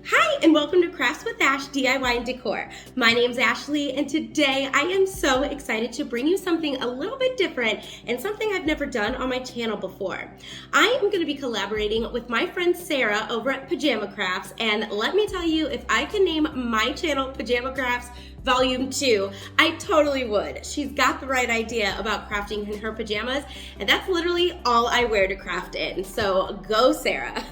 Hi, and welcome to Crafts with Ash DIY and Decor. My name's Ashley, and today I am so excited to bring you something a little bit different and something I've never done on my channel before. I am going to be collaborating with my friend Sarah over at Pajama Crafts, and let me tell you, if I can name my channel Pajama Crafts Volume 2, I totally would. She's got the right idea about crafting in her pajamas, and that's literally all I wear to craft in, so go Sarah.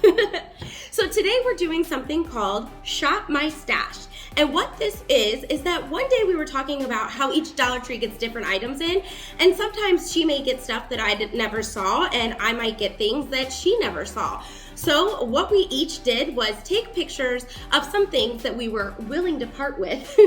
So today we're doing something called Shop My Stash. And what this is that one day we were talking about how each Dollar Tree gets different items in, and sometimes she may get stuff that I never saw, and I might get things that she never saw. So what we each did was take pictures of some things that we were willing to part with,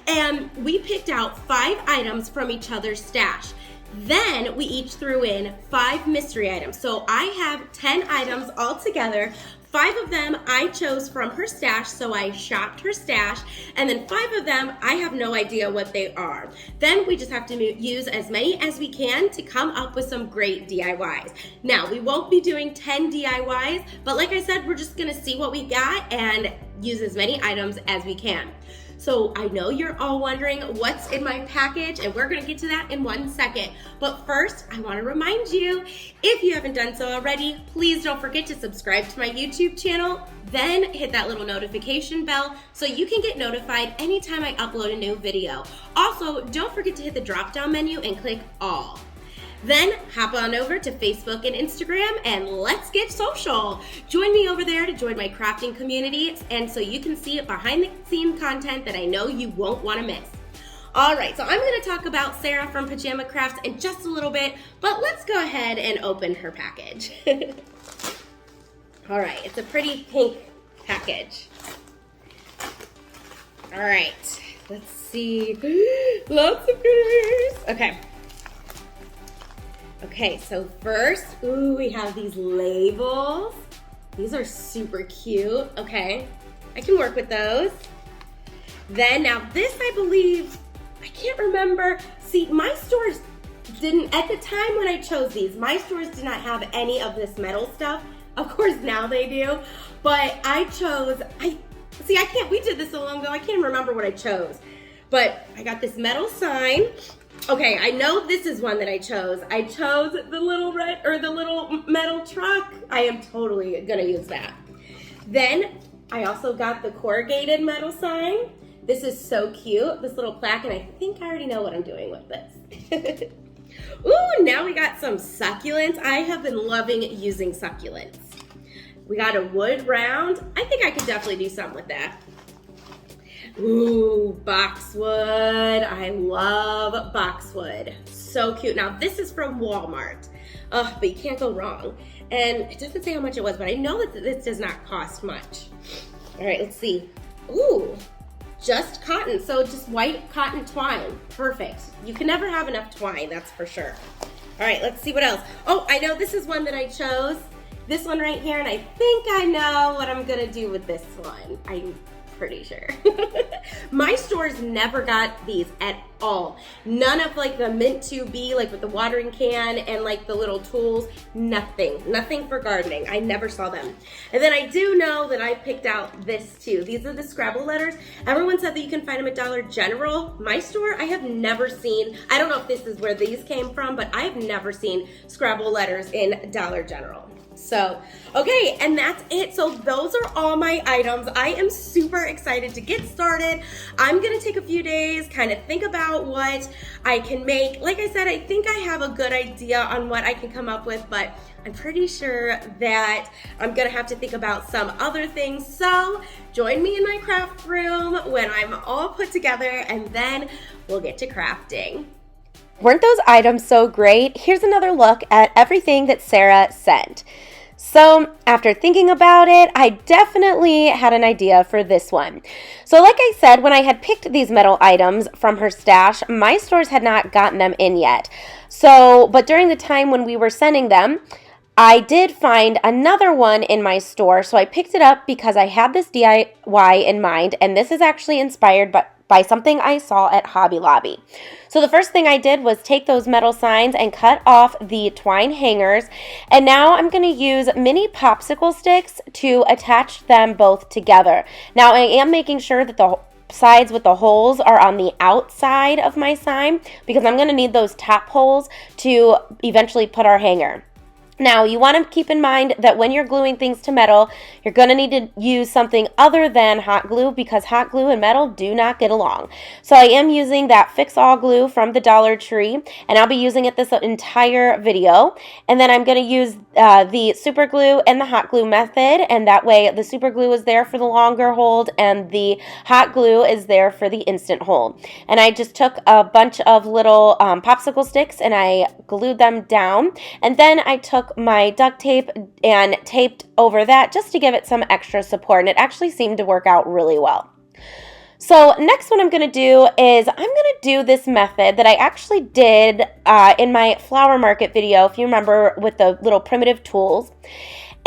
and we picked out 5 items from each other's stash. Then we each threw in 5 mystery items. So I have 10 items all together. 5 of them I chose from her stash, so I shopped her stash, and then 5 of them I have no idea what they are. Then we just have to use as many as we can to come up with some great DIYs. Now, we won't be doing 10 DIYs, but like I said, we're just gonna see what we got and use as many items as we can. So I know you're all wondering what's in my package, and we're gonna get to that in 1 second. But first, I wanna remind you, if you haven't done so already, please don't forget to subscribe to my YouTube channel, then hit that little notification bell so you can get notified anytime I upload a new video. Also, don't forget to hit the drop-down menu and click all. Then hop on over to Facebook and Instagram and let's get social. Join me over there to join my crafting community, and so you can see behind the scene content that I know you won't want to miss. All right, so I'm going to talk about Sarah from Pajama Crafts in just a little bit, but let's go ahead and open her package. All right, it's a pretty pink package. All right, let's see. Lots of goodies. Okay, so first, we have these labels. These are super cute. Okay, I can work with those. Then now this, I believe, I can't remember. See, my stores didn't, at the time when I chose these, my stores did not have any of this metal stuff. Of course now they do, but I chose, we did this so long ago, I can't remember what I chose. But I got this metal sign. Okay, I know this is one that I chose. I chose the little the little metal truck. I am totally gonna use that. Then I also got the corrugated metal sign. This is so cute, this little plaque, and I think I already know what I'm doing with this. Ooh, now we got some succulents. I have been loving using succulents. We got a wood round. I think I could definitely do something with that. Ooh, boxwood. I love boxwood. So cute. Now, this is from Walmart. But you can't go wrong. And it doesn't say how much it was, but I know that this does not cost much. All right, let's see. Ooh, just cotton. So just white cotton twine. Perfect. You can never have enough twine, that's for sure. All right, let's see what else. Oh, I know this is one that I chose. This one right here, and I think I know what I'm gonna do with this one. I'm pretty sure. My stores never got these at all. None of like the mint 2B, like with the watering can and like the little tools, nothing for gardening. I never saw them. And then I do know that I picked out this too. These are the Scrabble letters. Everyone said that you can find them at Dollar General. My store, I have never seen, I don't know if this is where these came from, but I have never seen Scrabble letters in Dollar General. So, okay, and that's it. So those are all my items. I am super excited to get started. I'm gonna take a few days, kind of think about what I can make. Like I said, I think I have a good idea on what I can come up with, but I'm pretty sure that I'm gonna have to think about some other things. So join me in my craft room when I'm all put together, and then we'll get to crafting. Weren't those items so great? Here's another look at everything that Sarah sent. So after thinking about it, I definitely had an idea for this one. So like I said, when I had picked these metal items from her stash, my stores had not gotten them in yet. But during the time when we were sending them, I did find another one in my store, so I picked it up because I had this DIY in mind, and this is actually inspired by something I saw at Hobby Lobby. So the first thing I did was take those metal signs and cut off the twine hangers, and now I'm going to use mini popsicle sticks to attach them both together. Now I am making sure that the sides with the holes are on the outside of my sign because I'm going to need those top holes to eventually put our hanger. Now, you want to keep in mind that when you're gluing things to metal, you're going to need to use something other than hot glue because hot glue and metal do not get along. So I am using that Fix-All glue from the Dollar Tree, and I'll be using it this entire video. And then I'm going to use the super glue and the hot glue method, and that way the super glue is there for the longer hold and the hot glue is there for the instant hold. And I just took a bunch of little popsicle sticks and I glued them down, and then I took my duct tape and taped over that just to give it some extra support, and it actually seemed to work out really well. So next what I'm going to do is I'm going to do this method that I actually did in my flower market video, if you remember, with the little primitive tools.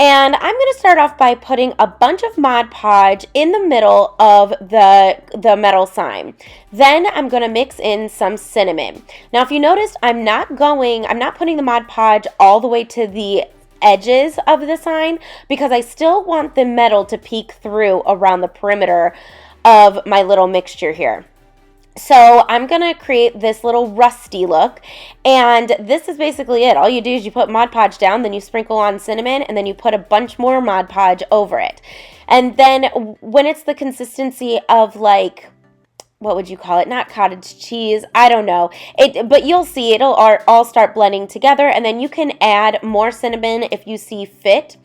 And I'm going to start off by putting a bunch of Mod Podge in the middle of the metal sign. Then I'm going to mix in some cinnamon. Now, if you noticed, I'm not putting the Mod Podge all the way to the edges of the sign because I still want the metal to peek through around the perimeter of my little mixture here. So I'm going to create this little rusty look, and this is basically it. All you do is you put Mod Podge down, then you sprinkle on cinnamon, and then you put a bunch more Mod Podge over it. And then when it's the consistency of, like, what would you call it? Not cottage cheese. I don't know. But you'll see it'll all start blending together, and then you can add more cinnamon if you see fit.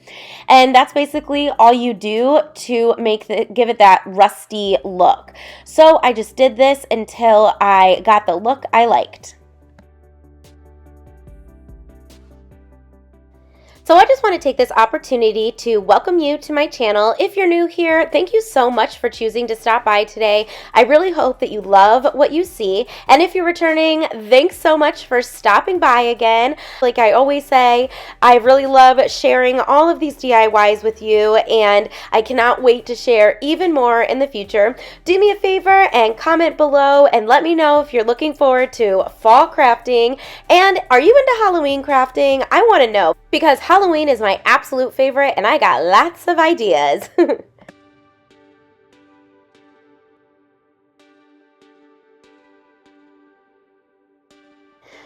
And that's basically all you do to give it that rusty look. So I just did this until I got the look I liked. So I just want to take this opportunity to welcome you to my channel. If you're new here, thank you so much for choosing to stop by today. I really hope that you love what you see. And if you're returning, thanks so much for stopping by again. Like I always say, I really love sharing all of these DIYs with you, and I cannot wait to share even more in the future. Do me a favor and comment below and let me know if you're looking forward to fall crafting. And are you into Halloween crafting? I want to know, because Halloween is my absolute favorite and I got lots of ideas.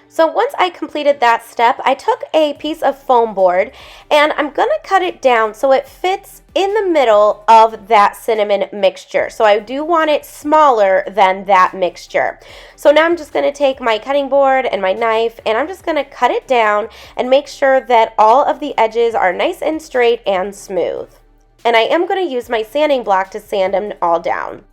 So once I completed that step, I took a piece of foam board and I'm going to cut it down so it fits in the middle of that cinnamon mixture. So I do want it smaller than that mixture. So now I'm just going to take my cutting board and my knife and I'm just going to cut it down and make sure that all of the edges are nice and straight and smooth. And I am going to use my sanding block to sand them all down.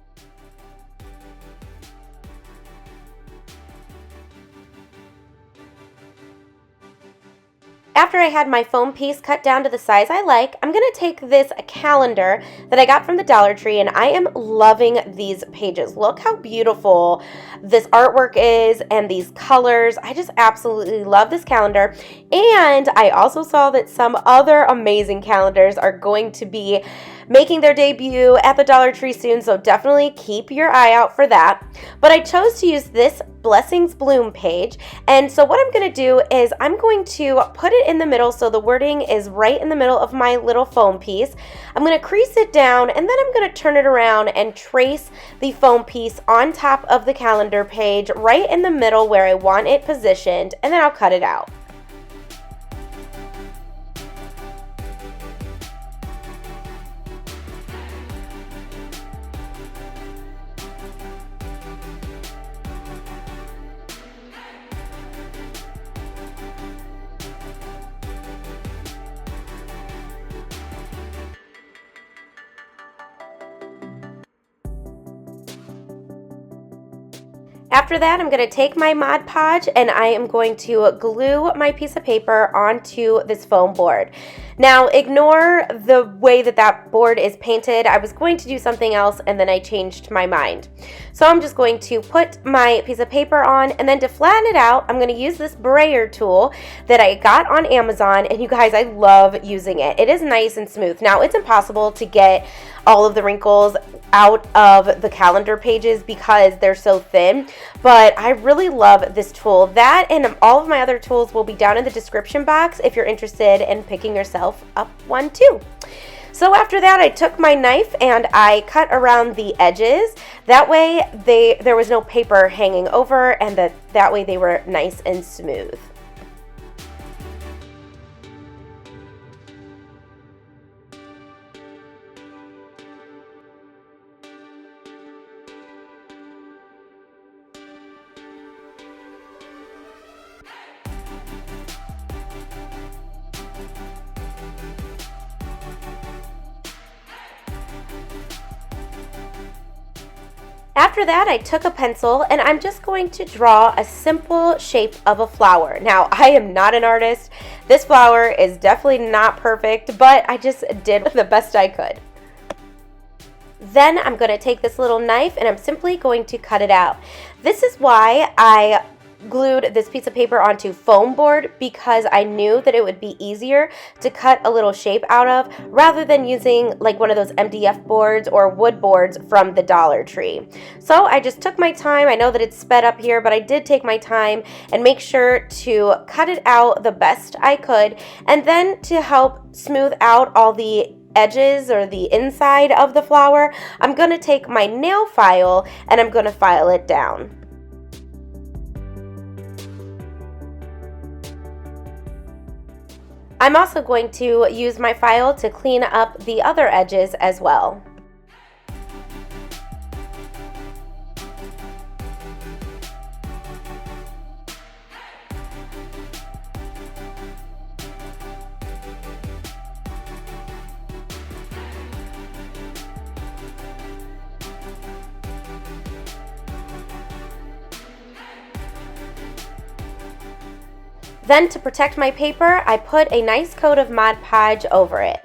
After I had my foam piece cut down to the size I like, I'm going to take this calendar that I got from the Dollar Tree, and I am loving these pages. Look how beautiful this artwork is and these colors. I just absolutely love this calendar. And I also saw that some other amazing calendars are going to be making their debut at the Dollar Tree soon, so definitely keep your eye out for that. But I chose to use this Blessings Bloom page, and so what I'm going to do is I'm going to put it in the middle so the wording is right in the middle of my little foam piece. I'm going to crease it down, and then I'm going to turn it around and trace the foam piece on top of the calendar page right in the middle where I want it positioned, and then I'll cut it out. After that, I'm going to take my Mod Podge and I am going to glue my piece of paper onto this foam board. Now, ignore the way that that board is painted. I was going to do something else and then I changed my mind. So I'm just going to put my piece of paper on, and then to flatten it out, I'm going to use this brayer tool that I got on Amazon, and you guys, I love using it. It is nice and smooth. Now, it's impossible to get all of the wrinkles out of the calendar pages because they're so thin, but I really love this tool. That and all of my other tools will be down in the description box if you're interested in picking yourself up one too. So after that, I took my knife and I cut around the edges. That way there was no paper hanging over, and that way they were nice and smooth. After that, I took a pencil and I'm just going to draw a simple shape of a flower. Now, I am not an artist. This flower is definitely not perfect, but I just did the best I could. Then I'm going to take this little knife and I'm simply going to cut it out. This is why I glued this piece of paper onto foam board, because I knew that it would be easier to cut a little shape out of rather than using like one of those MDF boards or wood boards from the Dollar Tree. So I just took my time. I know that it's sped up here, but I did take my time and make sure to cut it out the best I could. And then to help smooth out all the edges or the inside of the flower, I'm going to take my nail file and I'm going to file it down. I'm also going to use my file to clean up the other edges as well. Then to protect my paper, I put a nice coat of Mod Podge over it.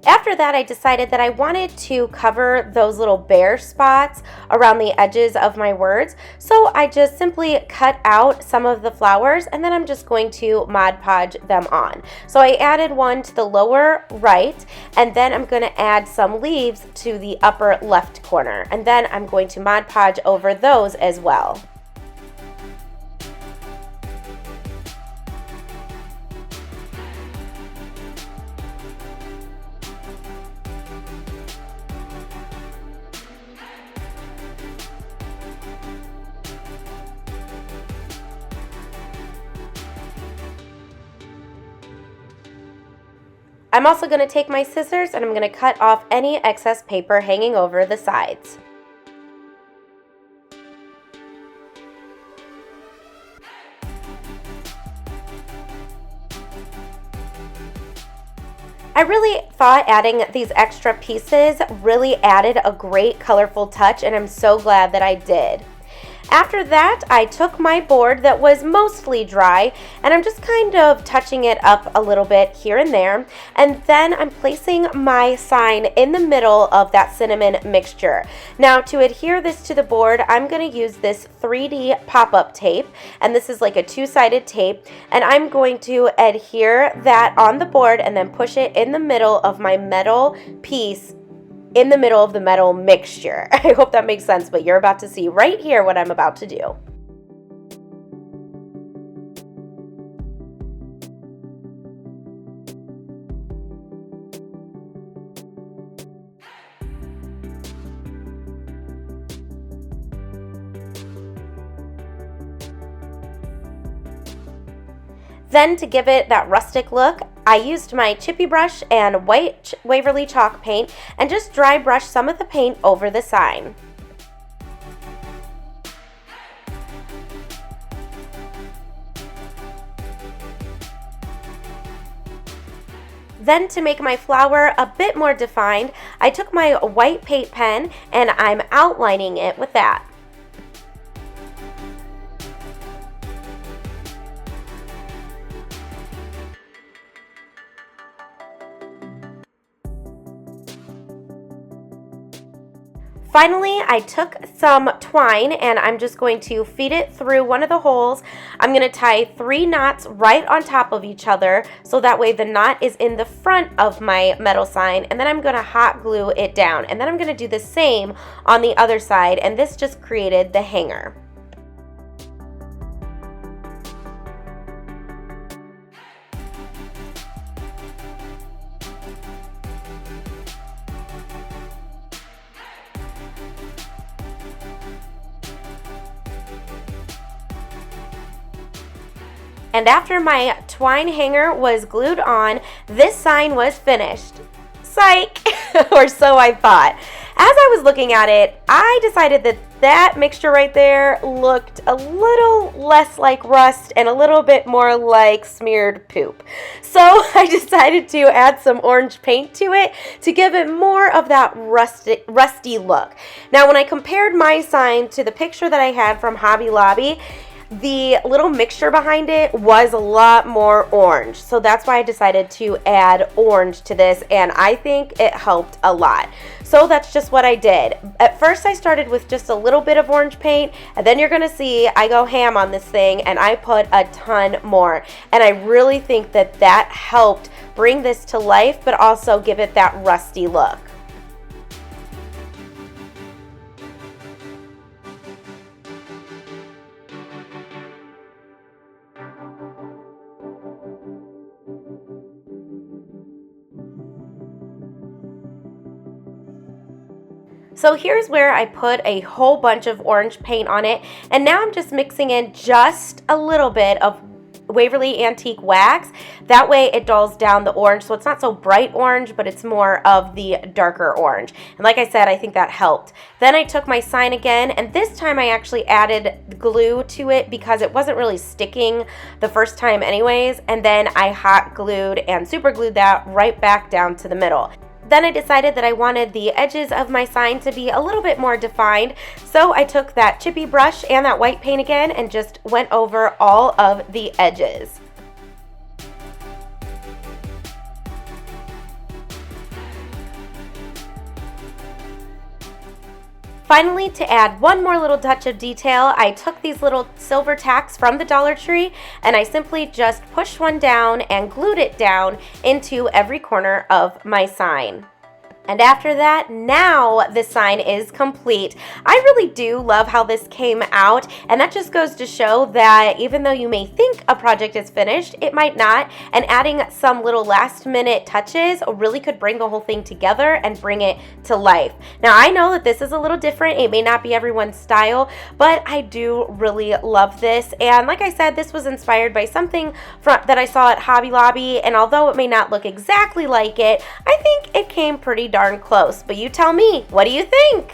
After that, I decided that I wanted to cover those little bare spots around the edges of my words. So I just simply cut out some of the flowers and then I'm just going to Mod Podge them on. So I added one to the lower right, and then I'm going to add some leaves to the upper left corner. And then I'm going to Mod Podge over those as well. I'm also going to take my scissors and I'm going to cut off any excess paper hanging over the sides. I really thought adding these extra pieces really added a great colorful touch, and I'm so glad that I did. After that, I took my board that was mostly dry and I'm just kind of touching it up a little bit here and there, and then I'm placing my sign in the middle of that cinnamon mixture. Now, to adhere this to the board, I'm going to use this 3D pop-up tape, and this is like a two-sided tape, and I'm going to adhere that on the board and then push it in the middle of my metal piece, in the middle of the metal mixture. I hope that makes sense, but you're about to see right here what I'm about to do. Then, to give it that rustic look, I used my chippy brush and white Waverly chalk paint and just dry brush some of the paint over the sign. Then, to make my flower a bit more defined, I took my white paint pen and I'm outlining it with that. Finally, I took some twine and I'm just going to feed it through one of the holes. I'm going to tie 3 knots right on top of each other so that way the knot is in the front of my metal sign, and then I'm going to hot glue it down, and then I'm going to do the same on the other side, and this just created the hanger. And after my twine hanger was glued on, this sign was finished. Psych! Or so I thought. As I was looking at it, I decided that that mixture right there looked a little less like rust and a little bit more like smeared poop. So I decided to add some orange paint to it to give it more of that rusty look. Now, when I compared my sign to the picture that I had from Hobby Lobby, the little mixture behind it was a lot more orange. So that's why I decided to add orange to this, and I think it helped a lot. So that's just what I did. At first I started with just a little bit of orange paint, and then you're gonna see I go ham on this thing and I put a ton more. And I really think that that helped bring this to life, but also give it that rusty look. So here's where I put a whole bunch of orange paint on it, and now I'm just mixing in just a little bit of Waverly Antique Wax. That way it dulls down the orange, so it's not so bright orange, but it's more of the darker orange. And like I said, I think that helped. Then I took my sign again, and this time I actually added glue to it because it wasn't really sticking the first time anyways, and then I hot glued and super glued that right back down to the middle. Then I decided that I wanted the edges of my sign to be a little bit more defined, so I took that chippy brush and that white paint again and just went over all of the edges. Finally, to add one more little touch of detail, I took these little silver tacks from the Dollar Tree and I simply just pushed one down and glued it down into every corner of my sign. And after that, now the sign is complete. I really do love how this came out, and that just goes to show that even though you may think a project is finished, it might not, and adding some little last minute touches really could bring the whole thing together and bring it to life. Now, I know that this is a little different. It may not be everyone's style, but I do really love this. And like I said, this was inspired by something that I saw at Hobby Lobby, and although it may not look exactly like it, I think it came pretty darn close. But you tell me, what do you think?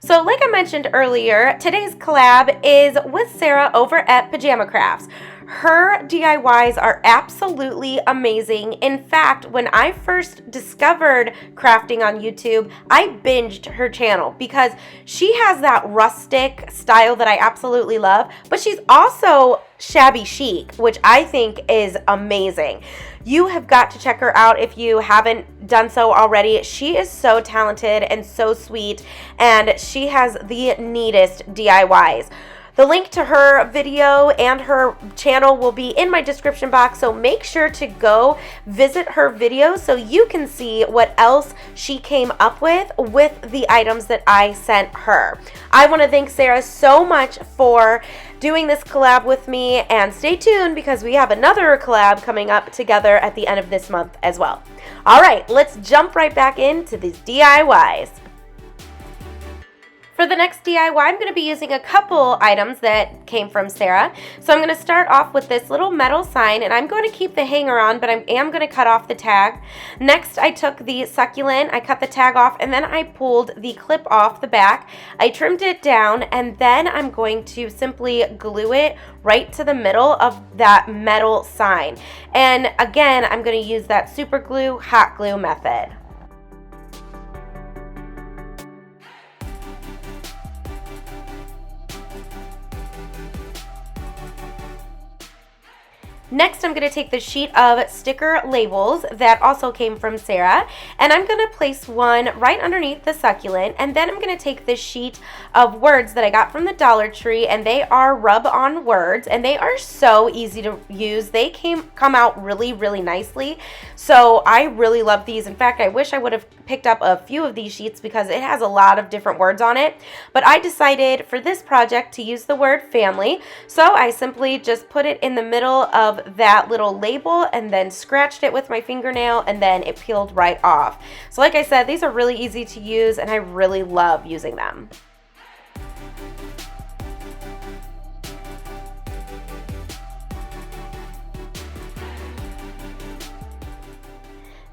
So like I mentioned earlier, today's collab is with Sarah over at Pajama Crafts. Her DIYs are absolutely amazing. In fact, when I first discovered crafting on YouTube, I binged her channel because she has that rustic style that I absolutely love, but she's also shabby chic, which I think is amazing. You have got to check her out if you haven't done so already. She is so talented and so sweet, and she has the neatest DIYs. The link to her video and her channel will be in my description box, so make sure to go visit her video so you can see what else she came up with the items that I sent her. I want to thank Sarah so much for doing this collab with me, and stay tuned because we have another collab coming up together at the end of this month as well. All right, let's jump right back into these DIYs. For the next DIY, I'm going to be using a couple items that came from Sarah. So I'm going to start off with this little metal sign, and I'm going to keep the hanger on, but I am going to cut off the tag. Next, I took the succulent, I cut the tag off, and then I pulled the clip off the back. I trimmed it down, and then I'm going to simply glue it right to the middle of that metal sign. And again, I'm going to use that super glue, hot glue method. Next, I'm going to take the sheet of sticker labels that also came from Sarah, and I'm going to place one right underneath the succulent, and then I'm going to take this sheet of words that I got from the Dollar Tree, and they are rub-on words, and they are so easy to use. They come out really, really nicely, so I really love these. In fact, I wish I would have picked up a few of these sheets because it has a lot of different words on it, but I decided for this project to use the word family, so I simply just put it in the middle of that little label and then scratched it with my fingernail, and then it peeled right off. So like I said, these are really easy to use and I really love using them.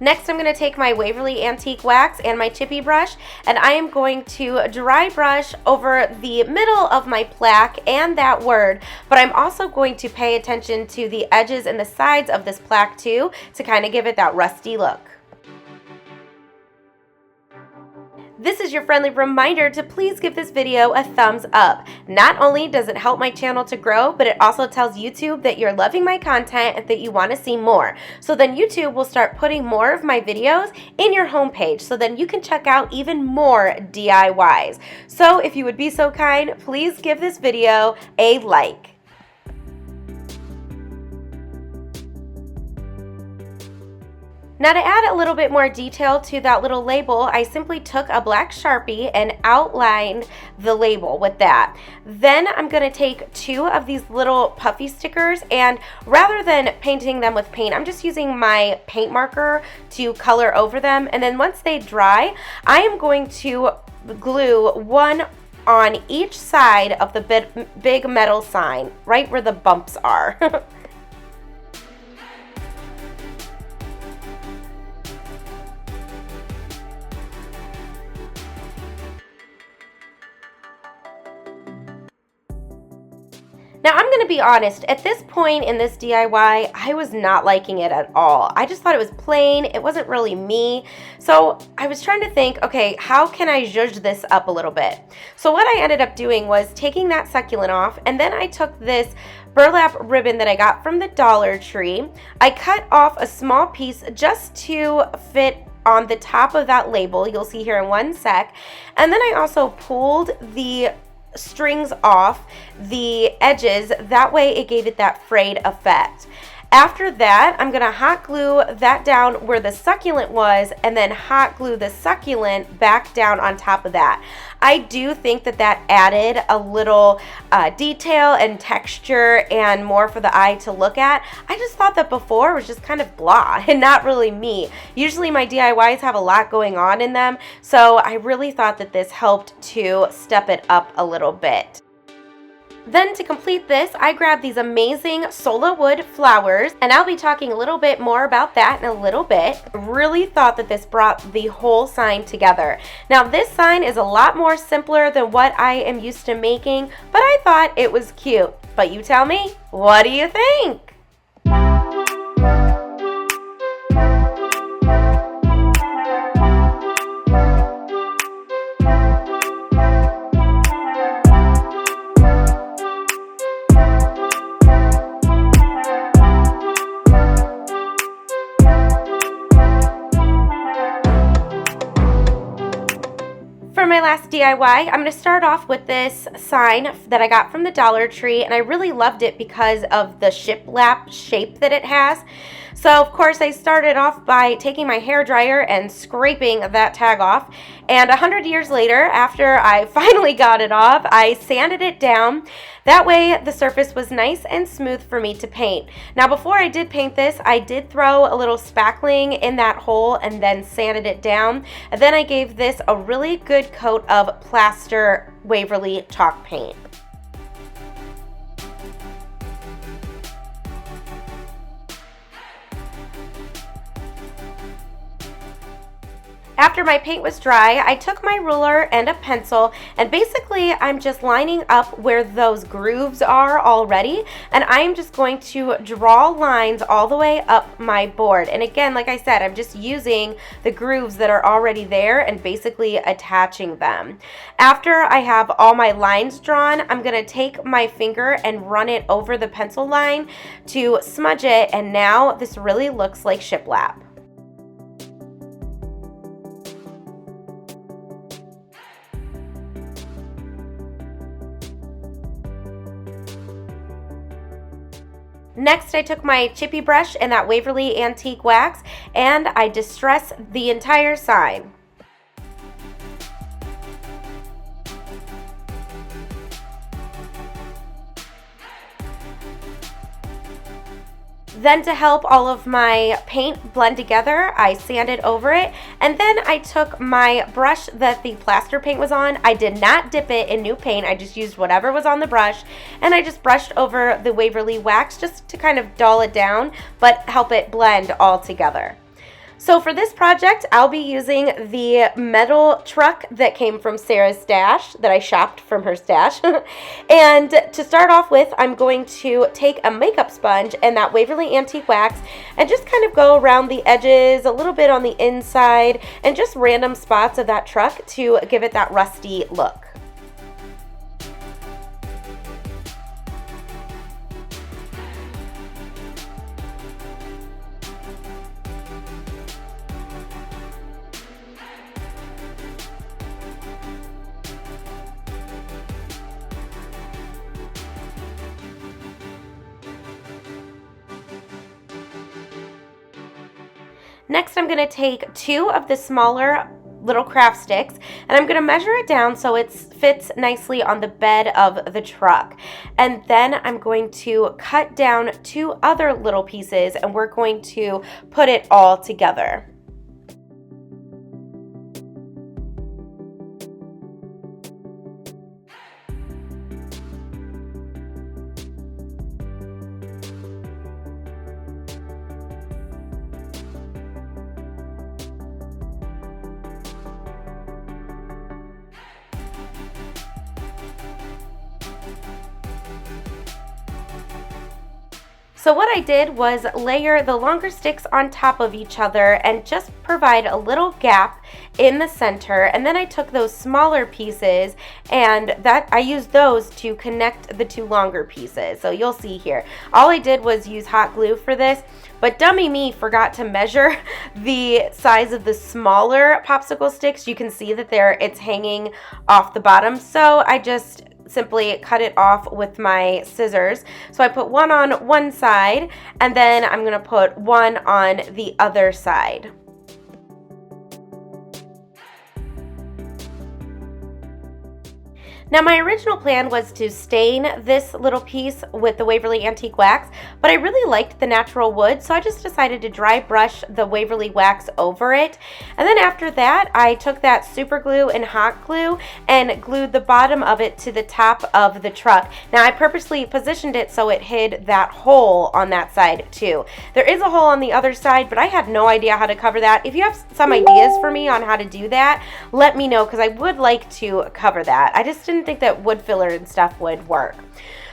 Next, I'm going to take my Waverly Antique Wax and my chippy brush, and I am going to dry brush over the middle of my plaque and that word, but I'm also going to pay attention to the edges and the sides of this plaque too to kind of give it that rusty look. This is your friendly reminder to please give this video a thumbs up. Not only does it help my channel to grow, but it also tells YouTube that you're loving my content and that you want to see more. So then YouTube will start putting more of my videos in your homepage, so then you can check out even more DIYs. So if you would be so kind, please give this video a like. Now, to add a little bit more detail to that little label, I simply took a black Sharpie and outlined the label with that. Then I'm going to take two of these little puffy stickers, and rather than painting them with paint, I'm just using my paint marker to color over them. And then once they dry, I am going to glue one on each side of the big metal sign, right where the bumps are. Now, I'm going to be honest, at this point in this DIY, I was not liking it at all. I just thought it was plain, it wasn't really me. So I was trying to think, okay, how can I zhuzh this up a little bit? So what I ended up doing was taking that succulent off, and then I took this burlap ribbon that I got from the Dollar Tree. I cut off a small piece just to fit on the top of that label. You'll see here in one sec. And then I also pulled the strings off the edges, that way it gave it that frayed effect. After that, I'm going to hot glue that down where the succulent was, and then hot glue the succulent back down on top of that. I do think that that added a little detail and texture and more for the eye to look at. I just thought that before was just kind of blah and not really me. Usually my DIYs have a lot going on in them, so I really thought that this helped to step it up a little bit. Then to complete this, I grabbed these amazing SOLA wood flowers, and I'll be talking a little bit more about that in a little bit. Really thought that this brought the whole sign together. Now, this sign is a lot more simpler than what I am used to making, but I thought it was cute. But you tell me, what do you think? For my last DIY, I'm going to start off with this sign that I got from the Dollar Tree, and I really loved it because of the shiplap shape that it has. So of course I started off by taking my hair dryer and scraping that tag off, and 100 years later, after I finally got it off, I sanded it down. That way the surface was nice and smooth for me to paint. Now before I did paint this, I did throw a little spackling in that hole and then sanded it down. And then I gave this a really good coat of plaster Waverly chalk paint. After my paint was dry, I took my ruler and a pencil, and basically I'm just lining up where those grooves are already, and I'm just going to draw lines all the way up my board. And again, like I said, I'm just using the grooves that are already there and basically attaching them. After I have all my lines drawn, I'm going to take my finger and run it over the pencil line to smudge it, and now this really looks like shiplap. Next, I took my chippy brush and that Waverly Antique Wax, and I distressed the entire sign. Then to help all of my paint blend together, I sanded over it, and then I took my brush that the plaster paint was on. I did not dip it in new paint, I just used whatever was on the brush, and I just brushed over the Waverly Wax just to kind of dull it down, but help it blend all together. So for this project, I'll be using the metal truck that came from Sarah's stash, that I shopped from her stash. And to start off with, I'm going to take a makeup sponge and that Waverly Antique Wax and just kind of go around the edges, a little bit on the inside, and just random spots of that truck to give it that rusty look. Next, I'm going to take 2 of the smaller little craft sticks, and I'm going to measure it down so it fits nicely on the bed of the truck. And then I'm going to cut down 2 other little pieces, and we're going to put it all together. So what I did was layer the longer sticks on top of each other and just provide a little gap in the center, and then I took those smaller pieces and I used those to connect the 2 longer pieces. So you'll see here, all I did was use hot glue for this, but dummy me forgot to measure the size of the smaller popsicle sticks. You can see that it's hanging off the bottom, so I just simply cut it off with my scissors. So I put one on one side, and then I'm going to put one on the other side. Now my original plan was to stain this little piece with the Waverly Antique Wax, but I really liked the natural wood, so I just decided to dry brush the Waverly Wax over it. And then after that, I took that super glue and hot glue and glued the bottom of it to the top of the truck. Now I purposely positioned it so it hid that hole on that side too. There is a hole on the other side, but I had no idea how to cover that. If you have some ideas for me on how to do that, let me know, because I would like to cover that. I just didn't think that wood filler and stuff would work.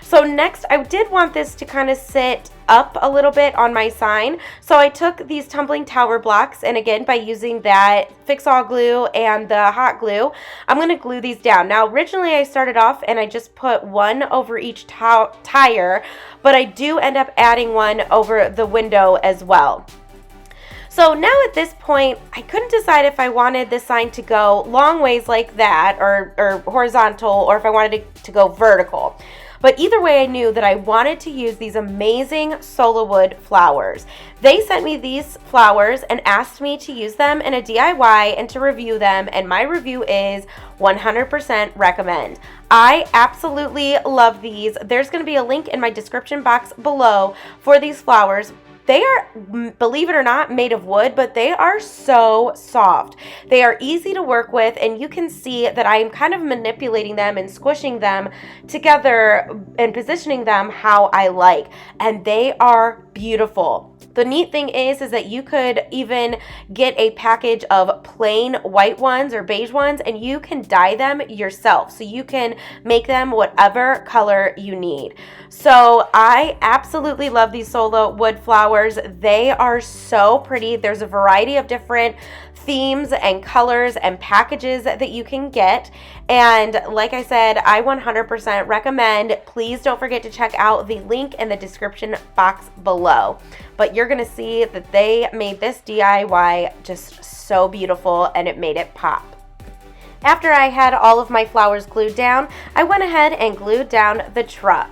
So next, I did want this to kind of sit up a little bit on my sign. So I took these tumbling tower blocks, and again, by using that fix-all glue and the hot glue, I'm going to glue these down. Now, originally I started off and I just put one over each tire, but I do end up adding one over the window as well. So now at this point, I couldn't decide if I wanted this sign to go long ways like that, or horizontal, or if I wanted it to go vertical. But either way, I knew that I wanted to use these amazing SOLA wood flowers. They sent me these flowers and asked me to use them in a DIY and to review them, and my review is 100% recommend. I absolutely love these. There's going to be a link in my description box below for these flowers. They are, believe it or not, made of wood, but they are so soft. They are easy to work with, and you can see that I'm kind of manipulating them and squishing them together and positioning them how I like, and they are beautiful. The neat thing is that you could even get a package of plain white ones or beige ones, and you can dye them yourself. So you can make them whatever color you need. So I absolutely love these SOLA wood flowers. They are so pretty. There's a variety of different themes and colors and packages that you can get, and like I said, I 100% recommend. Please don't forget to check out the link in the description box below. But you're gonna see that they made this DIY just so beautiful, and it made it pop. After I had all of my flowers glued down, I went ahead and glued down the truck.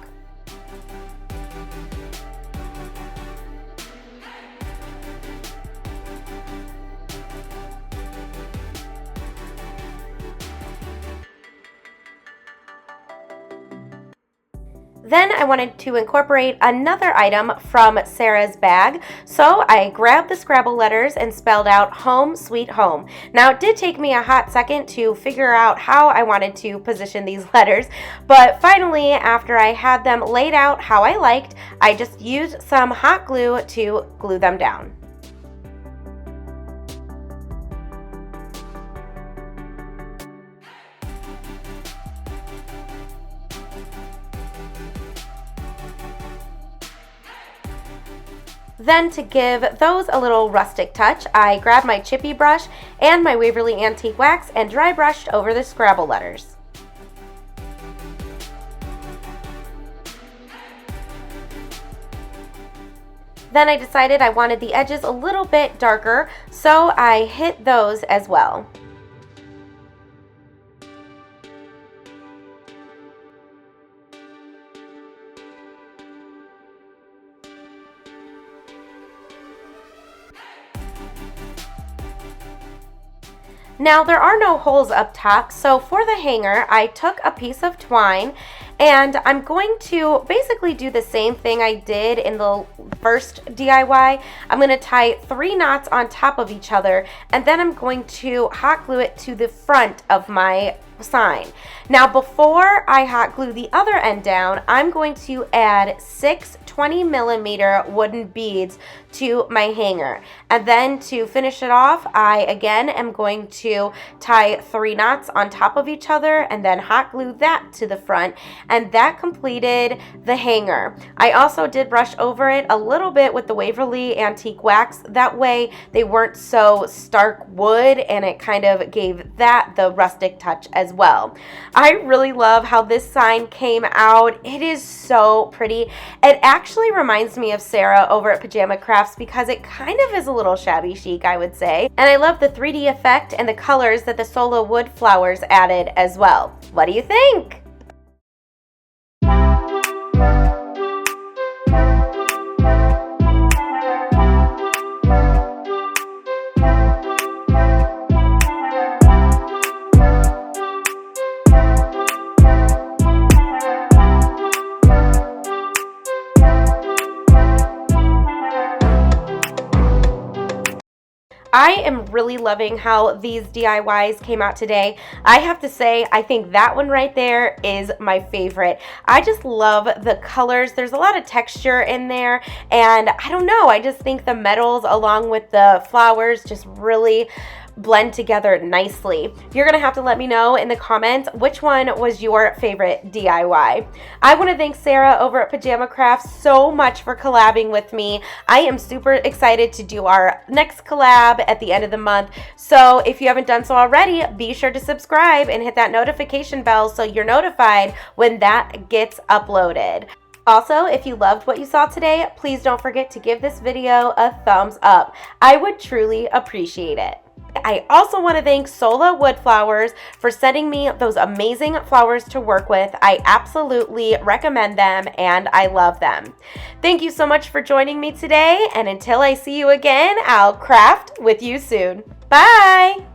Then I wanted to incorporate another item from Sarah's bag, so I grabbed the Scrabble letters and spelled out Home Sweet Home. Now, it did take me a hot second to figure out how I wanted to position these letters, but finally, after I had them laid out how I liked, I just used some hot glue to glue them down. Then, to give those a little rustic touch, I grabbed my chippy brush and my Waverly Antique Wax and dry brushed over the Scrabble letters. Then I decided I wanted the edges a little bit darker, so I hit those as well. Now, there are no holes up top, so for the hanger, I took a piece of twine, and I'm going to basically do the same thing I did in the first DIY. I'm going to tie 3 knots on top of each other, and then I'm going to hot glue it to the front of my sign. Now, before I hot glue the other end down, I'm going to add 6 20mm wooden beads to my hanger, and then to finish it off, I again am going to tie 3 knots on top of each other and then hot glue that to the front, and that completed the hanger. I also did brush over it a little bit with the Waverly Antique Wax. That way they weren't so stark wood, and it kind of gave that the rustic touch as well. I really love how this sign came out. It is so pretty. It actually reminds me of Sarah over at Pajama Crafts because it kind of is a little shabby chic, I would say. And I love the 3D effect and the colors that the SOLA wood flowers added as well. What do you think? I am really loving how these DIYs came out today. I have to say, I think that one right there is my favorite. I just love the colors. There's a lot of texture in there, and I don't know, I just think the metals along with the flowers just really blend together nicely. You're gonna have to let me know in the comments which one was your favorite DIY. I want to thank Sarah over at Pajama Crafts so much for collabing with me. I am super excited to do our next collab at the end of the month, so if you haven't done so already, be sure to subscribe and hit that notification bell so you're notified when that gets uploaded. Also, if you loved what you saw today, please don't forget to give this video a thumbs up. I would truly appreciate it. I also want to thank SOLA Wood Flowers for sending me those amazing flowers to work with. I absolutely recommend them and I love them. Thank you so much for joining me today, and until I see you again, I'll craft with you soon. Bye!